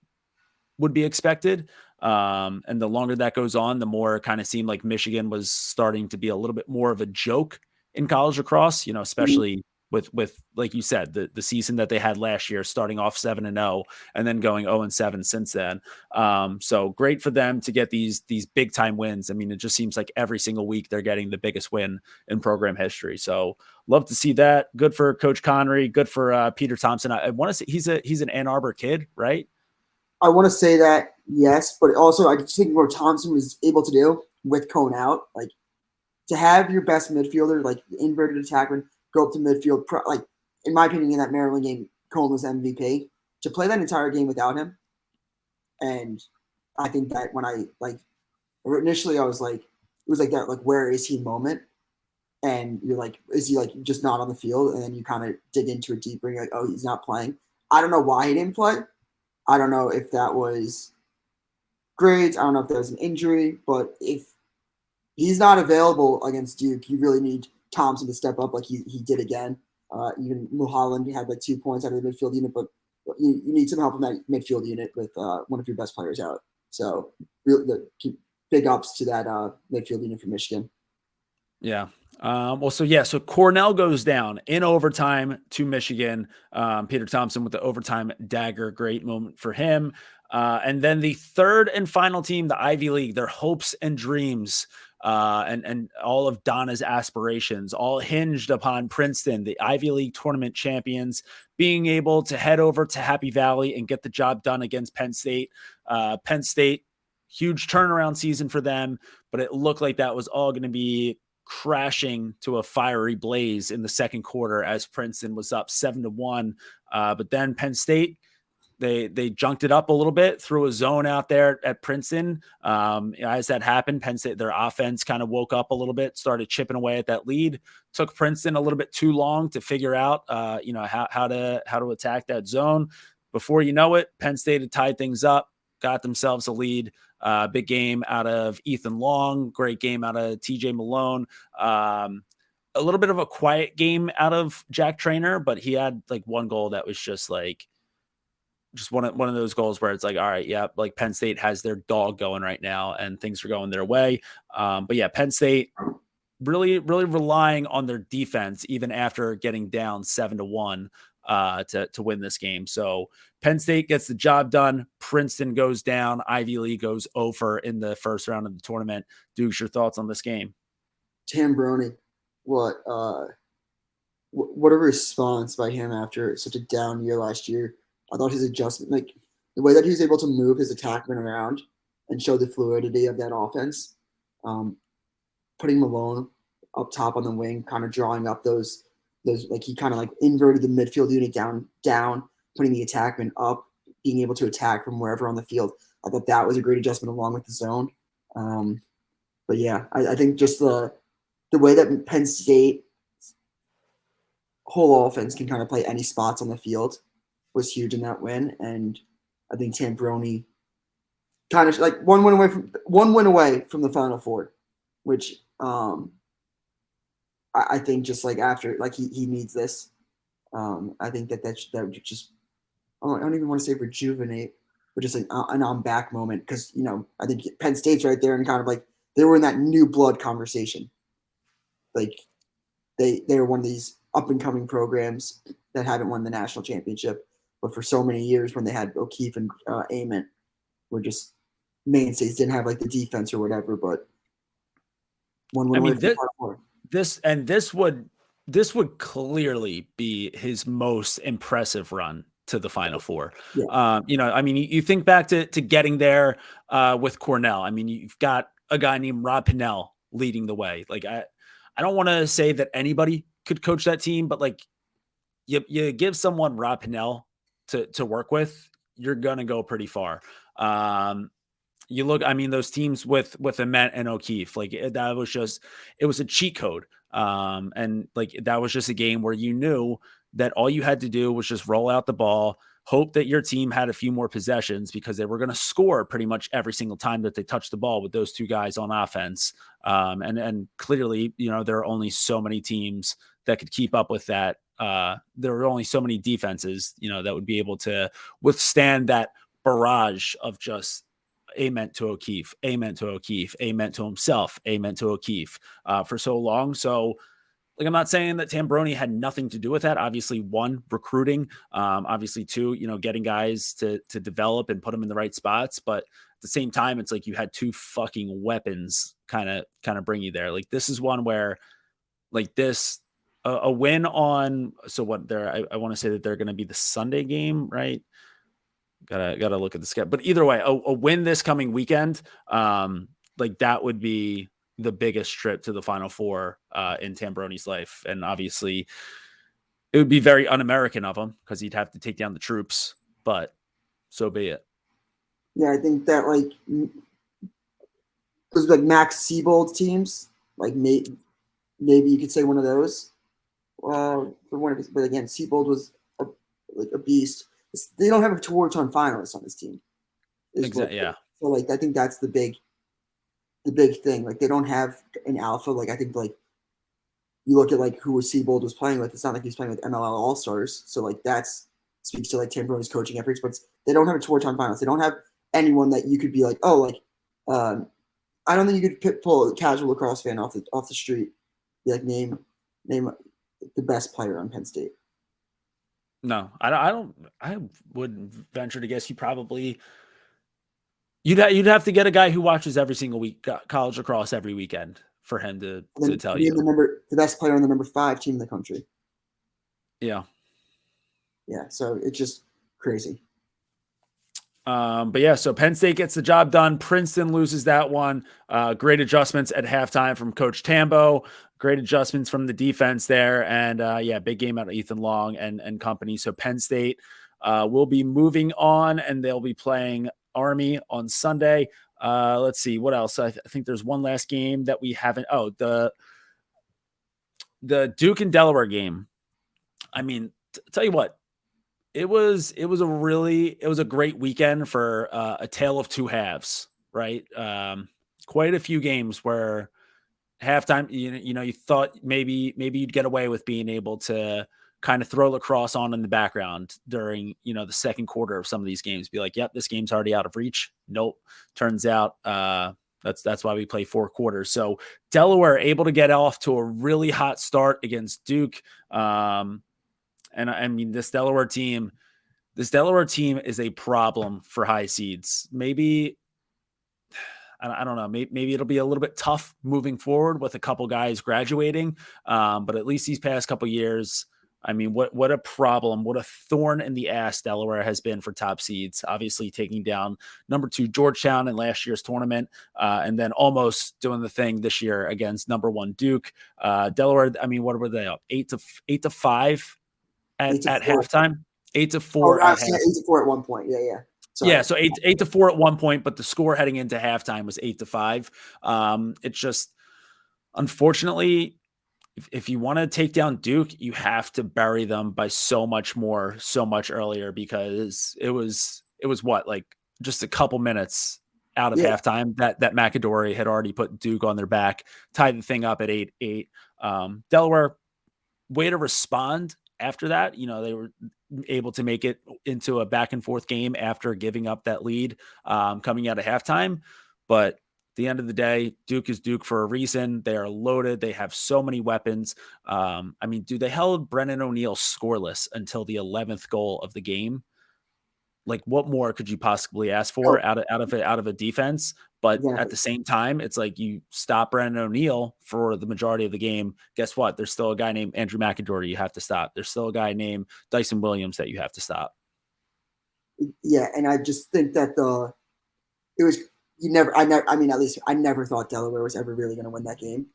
would be expected. And the longer that goes on, the more it kind of seemed like Michigan was starting to be a little bit more of a joke in college lacrosse, especially with like you said, the season that they had last year, starting off 7-0 and then going 0-7 since then. So great for them to get these big time wins. I mean, it just seems like every single week they're getting the biggest win in program history. So love to see that. Good for Coach Connery. Good for Peter Thompson. I want to say he's an Ann Arbor kid, right? I want to say that, yes, but also I just think what Thompson was able to do with Cone out, like to have your best midfielder, like the inverted attackman, go up to midfield, like in my opinion, in that Maryland game, Cone was MVP. To play that entire game without him, and I think that when I initially I was like, it was like that, like where is he moment, and you're like, is he like just not on the field, and then you kind of dig into it deeper, and you're like, oh, he's not playing. I don't know why he didn't play. I don't know if that was grades. I don't know if there was an injury, but if he's not available against Duke, you really need Thompson to step up like he did again. Even Mulholland had like 2 points out of the midfield unit, but you need some help from that midfield unit with one of your best players out. So big ups to that midfield unit for Michigan. Yeah. So Cornell goes down in overtime to Michigan. Peter Thompson with the overtime dagger. Great moment for him. And then the third and final team, the Ivy League, their hopes and dreams and all of Donna's aspirations all hinged upon Princeton, the Ivy League tournament champions, being able to head over to Happy Valley and get the job done against Penn State. Penn State, huge turnaround season for them, but it looked like that was all going to be crashing to a fiery blaze in the second quarter as Princeton was up 7-1. But then Penn State, they junked it up a little bit, threw a zone out there at Princeton. As that happened, Penn State, their offense kind of woke up a little bit, started chipping away at that lead. Took Princeton a little bit too long to figure out, how to attack that zone. Before you know it, Penn State had tied things up, got themselves a lead. Big game out of Ethan Long, great game out of TJ Malone. A little bit of a quiet game out of Jack Trainer, but he had like one goal that was just one of those goals where it's like, all right, yeah, like Penn State has their dog going right now and things are going their way. But yeah, Penn State really, really relying on their defense, even after getting down 7-1 to win this game. So Penn State gets the job done. Princeton goes down. Ivy League goes over in the first round of the tournament. Doogs, your thoughts on this game? Tambroni, what a response by him after such a down year last year. I thought his adjustment, like the way that he was able to move his attackman around and show the fluidity of that offense, putting Malone up top on the wing, kind of drawing up those like he kind of like inverted the midfield unit down, putting the attackman up, being able to attack from wherever on the field. I thought that was a great adjustment along with the zone. But yeah, I think just the way that Penn State whole offense can kind of play any spots on the field was huge in that win. And I think Tambroni kind of like one win away from the Final Four, which I think just like after, like he needs this. I think that would just, I don't even want to say rejuvenate, but just like an on back moment. Cause I think Penn State's right there and kind of like, they were in that new blood conversation. Like they were one of these up and coming programs that haven't won the national championship, but for so many years when they had O'Keefe and Ament were just mainstays, didn't have like the defense or whatever, but one win. This would clearly be his most impressive run to the Final Four. Yeah. You think back to getting there with Cornell. I mean, you've got a guy named Rob Pinnell leading the way. Like I don't want to say that anybody could coach that team, but like you give someone Rob Pennell to work with, you're gonna go pretty far. You look, I mean, those teams with Ament and O'Keefe, like that was just, it was a cheat code. And like that was just a game where you knew that all you had to do was just roll out the ball, hope that your team had a few more possessions because they were going to score pretty much every single time that they touched the ball with those two guys on offense. And clearly, there are only so many teams that could keep up with that. There were only so many defenses, that would be able to withstand that barrage of just amen to O'Keefe, amen to O'Keefe, amen to himself, amen to O'Keefe for so long. So, like, I'm not saying that Tambroni had nothing to do with that. Obviously, one, recruiting. Obviously, two, getting guys to develop and put them in the right spots. But at the same time, it's like you had two fucking weapons kind of bring you there. Like, this is one where, like, this a win on. So what? I want to say that they're going to be the Sunday game, right? Gotta look at the schedule. But either way, a win this coming weekend, like that would be the biggest trip to the Final Four in Tambroni's life. And obviously it would be very un-American of him because he'd have to take down the troops, but so be it. Yeah, I think that like those like Max Siebold teams, like maybe you could say one of those. For one of his, but again, Siebold was a beast. They don't have a tour-ton finalist on this team. Exactly. Yeah. So like I think that's the big thing. Like they don't have an alpha. Like I think like you look at like who Siebold was playing with. It's not like he's playing with MLL All Stars. So like that's speaks to like Tambroni's coaching efforts. But they don't have a tour-ton finalist. They don't have anyone that you could be like, oh, like I don't think you could pull a casual lacrosse fan off the street. Be like name the best player on Penn State. No, I would venture to guess you'd have to get a guy who watches every single week college lacrosse every weekend for him to tell you the best player on the number 5 team in the country. Yeah. Yeah. So it's just crazy. But yeah, so Penn State gets the job done. Princeton loses that one. Great adjustments at halftime from Coach Tambo. Great adjustments from the defense there. And yeah, big game out of Ethan Long and company. So Penn State will be moving on and they'll be playing Army on Sunday. Let's see what else. I think there's one last game that we haven't. Oh, the Duke and Delaware game. I mean, tell you what, it was a great weekend for a tale of two halves, right? Quite a few games where halftime, you thought maybe you'd get away with being able to kind of throw lacrosse on in the background during, the second quarter of some of these games. Be like, yep, this game's already out of reach. Nope. Turns out that's why we play 4 quarters. So Delaware able to get off to a really hot start against Duke. And I mean, this Delaware team is a problem for high seeds. Maybe, I don't know, maybe it'll be a little bit tough moving forward with a couple guys graduating. But at least these past couple years, I mean, what a problem, what a thorn in the ass Delaware has been for top seeds, obviously taking down number 2 Georgetown in last year's tournament, and then almost doing the thing this year against number 1 Duke. Delaware, I mean, what were they up? 8-5 at halftime? 8-4 at halftime. 8-4 at one point. Yeah. Sorry. Yeah, so 8-4 at one point, but the score heading into halftime was 8-5. It's just, unfortunately, if you want to take down Duke, you have to bury them by so much earlier, because it was what, like just a couple minutes out of halftime that McAdory had already put Duke on their back, tied the thing up at 8-8. Delaware, way to respond after that. They were able to make it into a back and forth game after giving up that lead coming out of halftime. But at the end of the day, Duke is Duke for a reason. They are loaded. They have so many weapons. I mean, dude, they held Brennan O'Neill scoreless until the 11th goal of the game. Like, what more could you possibly ask for out of a defense? But at the same time, it's like you stop Brennan O'Neill for the majority of the game. Guess what? There's still a guy named Andrew McAdory you have to stop. There's still a guy named Dyson Williams that you have to stop. Yeah, and I just think that I never thought Delaware was ever really going to win that game,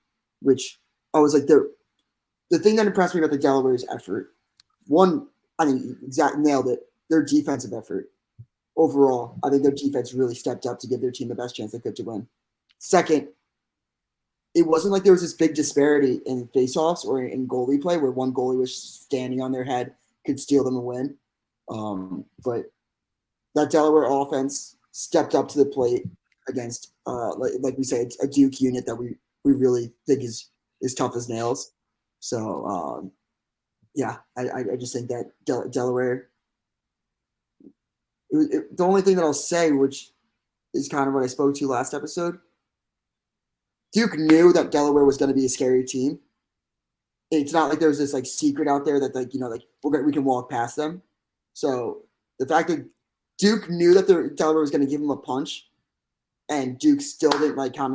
which I was like, the thing that impressed me about the Delaware's effort one, I think exactly nailed it. Their defensive effort overall, I think their defense really stepped up to give their team the best chance they could to win. Second, it wasn't like there was this big disparity in faceoffs or in goalie play where one goalie was standing on their head, could steal them a win. But that Delaware offense stepped up to the plate against, like we say, a Duke unit that we really think is tough as nails. So, I just think that Delaware. The only thing that I'll say, which is kind of what I spoke to last episode, Duke knew that Delaware was going to be a scary team. It's not like there's this like secret out there that we can walk past them. So the fact that Duke knew that Delaware was going to give him a punch, and Duke still didn't I don't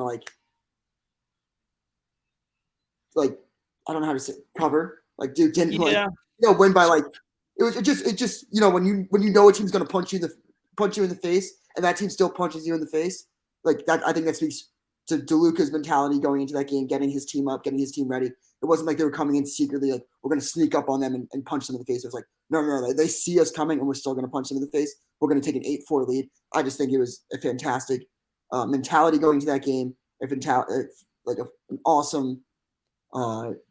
know how to say cover. Like Duke didn't win by it just when you know a team's going to punch you in the face, and that team still punches you in the face, like that. I think that speaks to DeLuca's mentality going into that game, getting his team up, getting his team ready. It wasn't like they were coming in secretly, like we're going to sneak up on them and punch them in the face. It was like, no, they see us coming and we're still going to punch them in the face. We're going to take an 8-4 lead. I just think it was a fantastic mentality going into that game. An awesome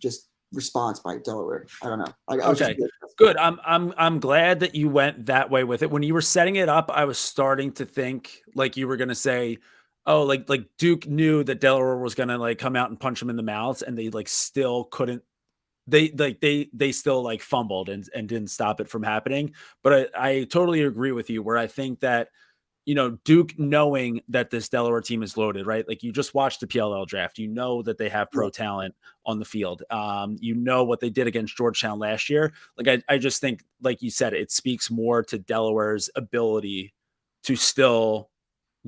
just response by Delaware. I don't know. Okay, good. I'm glad that you went that way with it. When you were setting it up, I was starting to think like you were going to say, oh, like Duke knew that Delaware was going to come out and punch him in the mouths, and they still couldn't. They still fumbled and didn't stop it from happening. But I totally agree with you where I think that, Duke knowing that this Delaware team is loaded, right? Like you just watched the PLL draft, that they have pro talent on the field. What they did against Georgetown last year. Like I just think, like you said, it speaks more to Delaware's ability to still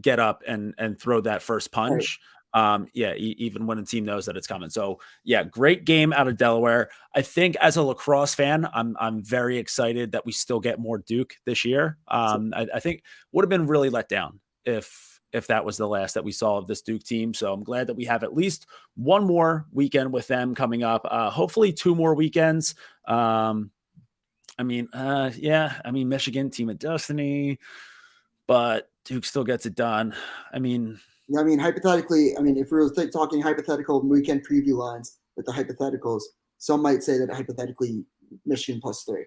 get up and throw that first punch. Right. Even when a team knows that it's coming. So yeah, great game out of Delaware. I think as a lacrosse fan, I'm very excited that we still get more Duke this year. I think would have been really let down if that was the last that we saw of this Duke team. So I'm glad that we have at least one more weekend with them coming up. Hopefully 2 more weekends. Michigan, team of destiny, but Duke still gets it done. Hypothetically, if we were talking hypothetical weekend preview lines with the hypotheticals, some might say that hypothetically Michigan +3.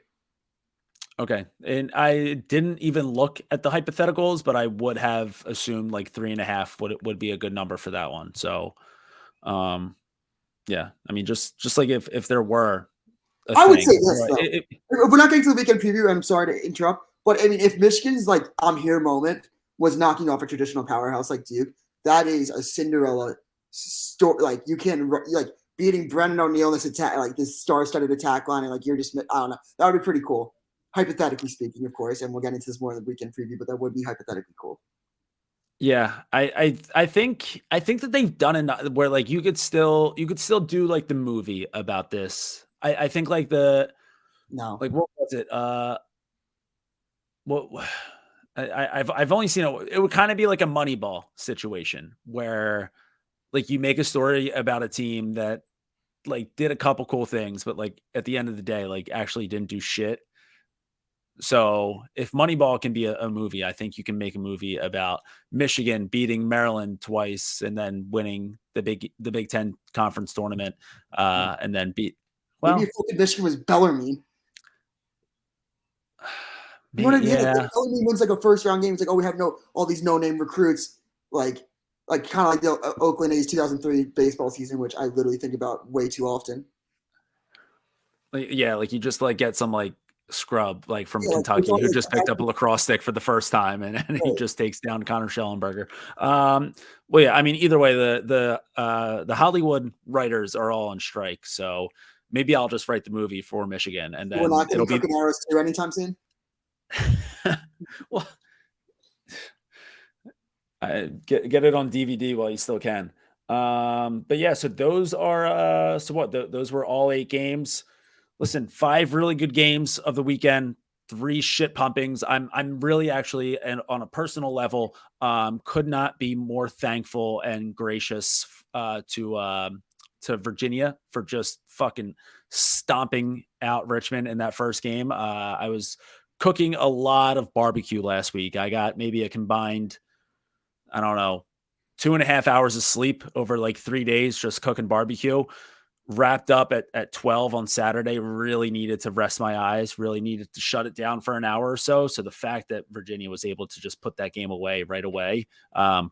Okay. And I didn't even look at the hypotheticals, but I would have assumed 3.5 would be a good number for that one. So, just like if there were, I would say this though. If we're not getting to the weekend preview, I'm sorry to interrupt, but if Michigan's I'm here moment was knocking off a traditional powerhouse like Duke, that is a Cinderella story. You can beating Brennan O'Neill in this attack, this star-studded attack line, and you're just, I don't know. That would be pretty cool, hypothetically speaking, of course. And we'll get into this more in the weekend preview, but that would be hypothetically cool. Yeah, I think that they've done enough where you could still do the movie about this. I think what was it? I've only seen it would kind of be like a Moneyball situation where you make a story about a team that did a couple cool things, but at the end of the day, actually didn't do shit. So if Moneyball can be a movie, I think you can make a movie about Michigan beating Maryland twice and then winning the Big Ten conference tournament, and then maybe if Michigan was Bellarmine. You know what I mean? Yeah. Bellarmine wins a first round game. It's we have all these no-name recruits, kind of like the Oakland A's 2003 baseball season, which I literally think about way too often. Yeah, you just get some scrub from Kentucky who just picked up a lacrosse stick for the first time and he just takes down Connor Schellenberger. Either way, the Hollywood writers are all on strike, so maybe I'll just write the movie for Michigan, and then we're not going to be cooking arrows too anytime soon. Well, get it on DVD while you still can. But yeah, so those are those were all 8 games. Listen, 5 really good games of the weekend, 3 shit pumpings. I'm really actually, and on a personal level, could not be more thankful and gracious to to Virginia for just fucking stomping out Richmond in that first game. I was cooking a lot of barbecue last week. I got maybe a combined, I don't know, 2.5 hours of sleep over like 3 days, just cooking barbecue. Wrapped up at 12 on Saturday, really needed to rest my eyes, really needed to shut it down for an hour or so. So the fact that Virginia was able to just put that game away right away,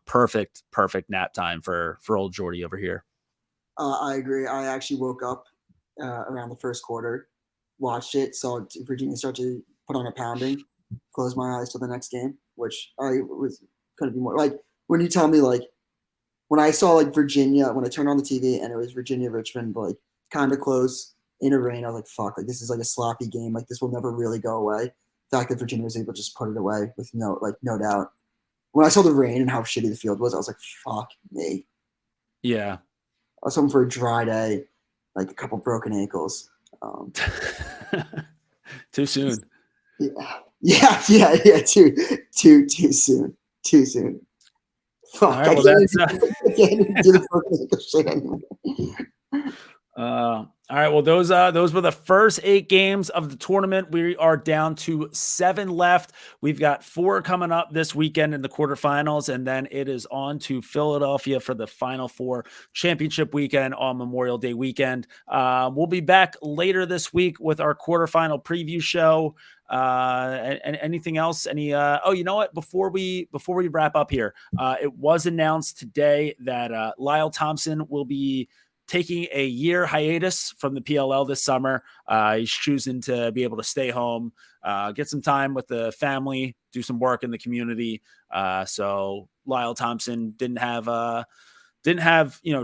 perfect nap time for old Jordie over here. I agree. I actually woke up around the first quarter, watched it, saw Virginia start to put on a pounding, closed my eyes till the next game, which I was going to be more like when you tell me like when I saw like Virginia, when I turned on the TV and it was Virginia Richmond, like kind of close in a rain, I was like, fuck, like this is like a sloppy game. Like this will never really go away. The fact that Virginia was able to just put it away with no doubt. When I saw the rain and how shitty the field was, I was like, fuck me. Yeah. I was hoping for a dry day, like a couple broken ankles. Too soon. Yeah. Too soon. Too soon. Fuck, all right, well, that's all right, well, those were the first 8 games of the tournament. We are down to 7 left. We've got 4 coming up this weekend in the quarterfinals, and then it is on to Philadelphia for the Final Four championship weekend on Memorial Day weekend. We'll be back later this week with our quarterfinal preview show. And anything else? Oh, you know what? Before we wrap up here, it was announced today that Lyle Thompson will be taking a year hiatus from the PLL this summer. He's choosing to be able to stay home, get some time with the family, do some work in the community. So Lyle Thompson didn't have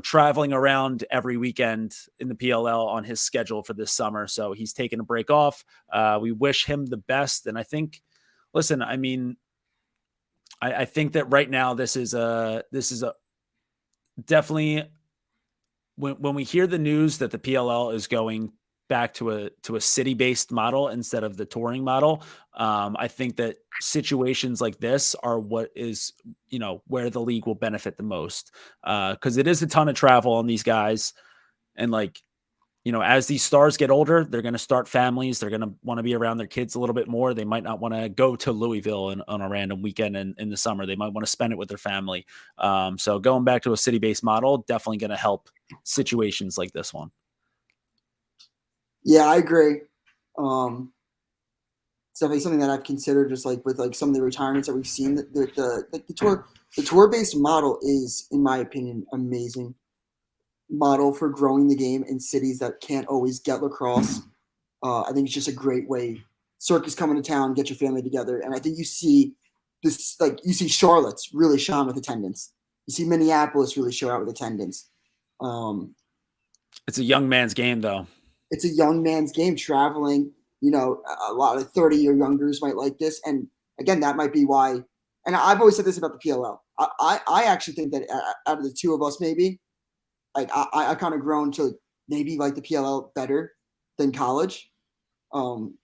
traveling around every weekend in the PLL on his schedule for this summer. So he's taking a break off. We wish him the best. And I think, listen, I mean, I think that right now this is a definitely when we hear the news that the PLL is going back to a city-based model instead of the touring model, I think that situations like this are what is, where the league will benefit the most. Because it is a ton of travel on these guys. And as these stars get older, they're going to start families. They're going to want to be around their kids a little bit more. They might not want to go to Louisville on a random weekend in the summer. They might want to spend it with their family. So going back to a city-based model, definitely going to help situations like this one. Yeah, I agree. It's definitely something that I've considered, just like with like some of the retirements that we've seen. The tour-based model is, in my opinion, amazing model for growing the game in cities that can't always get lacrosse. I think it's just a great way. Circus coming to town, get your family together, and I think you see this, like you see Charlotte's really shine with attendance. You see Minneapolis really show out with attendance. It's a young man's game, though. It's a young man's game. Traveling, a lot of 30 or youngers might like this, and again, that might be why. And I've always said this about the PLL. I actually think that out of the two of us, maybe. Like I kind of grown to maybe like the PLL better than college,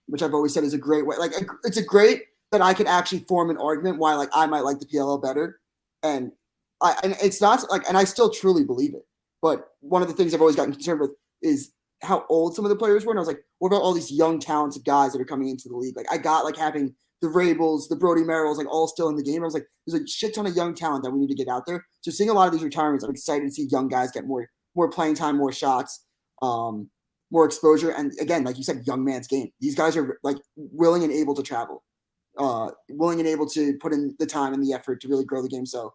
which I've always said is a great way. Like it's a great that I could actually form an argument why like I might like the PLL better, and it's not like, and I still truly believe it. But one of the things I've always gotten concerned with is how old some of the players were, and I was like, what about all these young talented guys that are coming into the league? Like I got like having the Rabels, the Brody Merrills, like all still in the game. I was like, there's a shit ton of young talent that we need to get out there. So seeing a lot of these retirements, I'm excited to see young guys get more playing time, more shots, more exposure. And again, like you said, young man's game. These guys are like willing and able to travel, willing and able to put in the time and the effort to really grow the game. So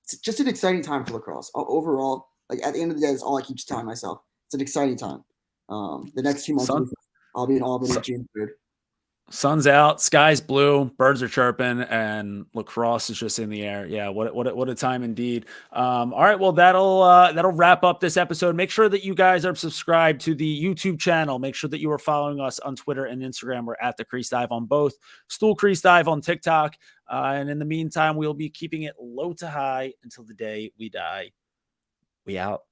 it's just an exciting time for lacrosse. Overall, like at the end of the day, that's all I keep telling myself. It's an exciting time. The next 2 months, I'll be in Albany June 3rd. Sun's out, sky's blue, birds are chirping, and lacrosse is just in the air. Yeah, what a time indeed. All right, well that'll wrap up this episode. Make sure that you guys are subscribed to the YouTube channel. Make sure that you are following us on Twitter and Instagram. We're at the Crease Dive on both. Stool Crease Dive on TikTok. And in the meantime, we'll be keeping it low to high until the day we die. We out.